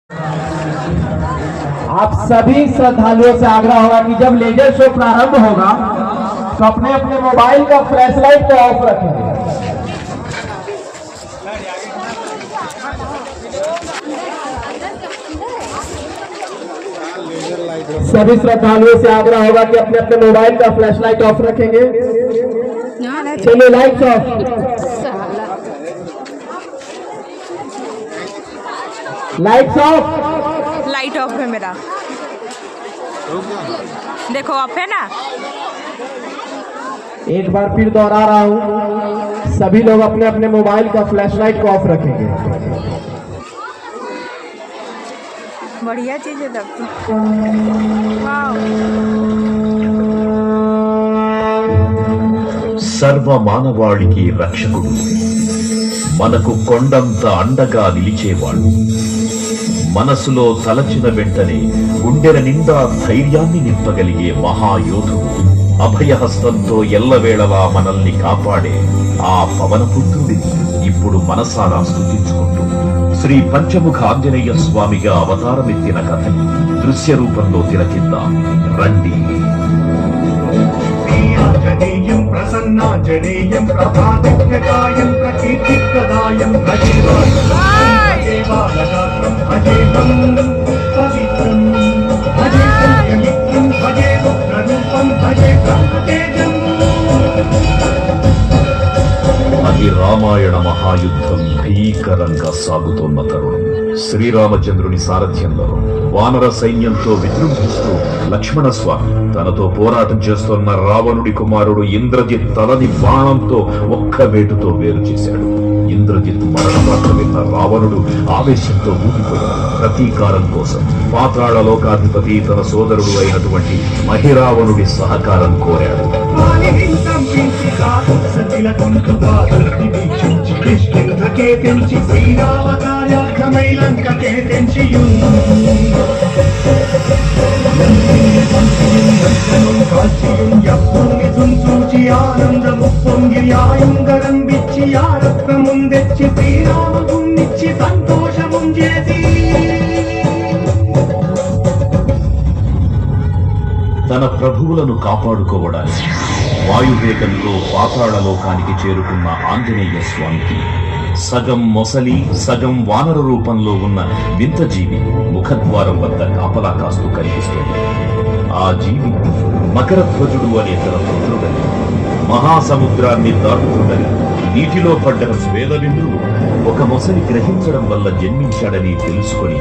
आप सभी श्रद्धालुओं से आग्रह होगा कि जब लेजर शो प्रारंभ होगा तो अपने अपने मोबाइल का फ्लैश लाइट को ऑफ रखेंगे। सभी श्रद्धालुओं से आग्रह होगा कि अपने अपने मोबाइल का फ्लैश लाइट ऑफ रखेंगे। चलिए lights off. Lights off. Light of है मेरा, देखो ऑफ है ना। एक बार फिर दोहरा रहा हूं, सभी लोग अपने अपने मोबाइल का फ्लैश लाइट को ऑफ रखेंगे। बढ़िया चीज है तब तो। సర్వ మానవాళికి రక్షకుడు, మనకు కొండంత అండగా నిలిచేవాడు, మనసులో తలచిన వెంటనే గుండెల నిండా ధైర్యాన్ని నింపగలిగే మహాయోధుడు, అభయహస్తంతో ఎల్లవేళలా మనల్ని కాపాడే ఆ పవనపుత్రుడిని ఇప్పుడు మనసారా స్తుతించుకుంటూ శ్రీ పంచముఖ ఆంజనేయ స్వామిగా అవతారమెత్తిన కథని దృశ్య రూపంలో తిలకిద్దాం రండి. ఆంజనేయం ప్రసన్నాంజనేయం ప్రభాదిత్యకాయం ప్రకీర్తిప్రదాయం భజేవాలగాత్రం భజేతం పవిత్రం భజే సంయమిత్రం భజే ఉగ్రరూపం భజే బ్రహ్మతేజం. అది రామాయణ మహాయుద్ధం భీకరంగా సాగుతోన్న తరుణం. శ్రీరామచంద్రుని సారథ్యంలో వానర సైన్యంతో విజృంభిస్తూ లక్ష్మణస్వామి తనతో పోరాటం చేస్తున్న రావణుడి కుమారుడు ఇంద్రజిత్ తలని బాణంతో ఒక్క వేటుతో వేరు చేశాడు. ఇంద్రజిత్ మరణ వార్త విన్న రావణుడు ఆవేశంతో ఊగిపోయాడు. ప్రతీకారం కోసం పాతాళ లోకాధిపతి తన సోదరుడు అయినటువంటి మహిరావణుడి సహకారం కోరాడు. ఆనందము పొంగి ఆయుంగరం విచ్చి ఆరత్నముందెచ్చి శ్రీరామగున్నిచ్చి సంతోషముం చేసి తన ప్రభువులను కాపాడుకోవడానికి వాయువేగంలో పాతాళ లోకానికి చేరుకున్న ఆంజనేయ స్వామికి సగం మొసలి సగం వానర రూపంలో ఉన్న వింత జీవి ముఖద్వారం వద్ద కాపలా కాస్తూ కనిపిస్తుంది. ఆ జీవి మకరధ్వజుడు అనే తన పుత్రుడని, మహాసముద్రాన్ని దాటుతుండని నీటిలో పడ్డ స్వేద బిందువు ఒక మొసలి గ్రహించడం వల్ల జన్మించాడని తెలుసుకొని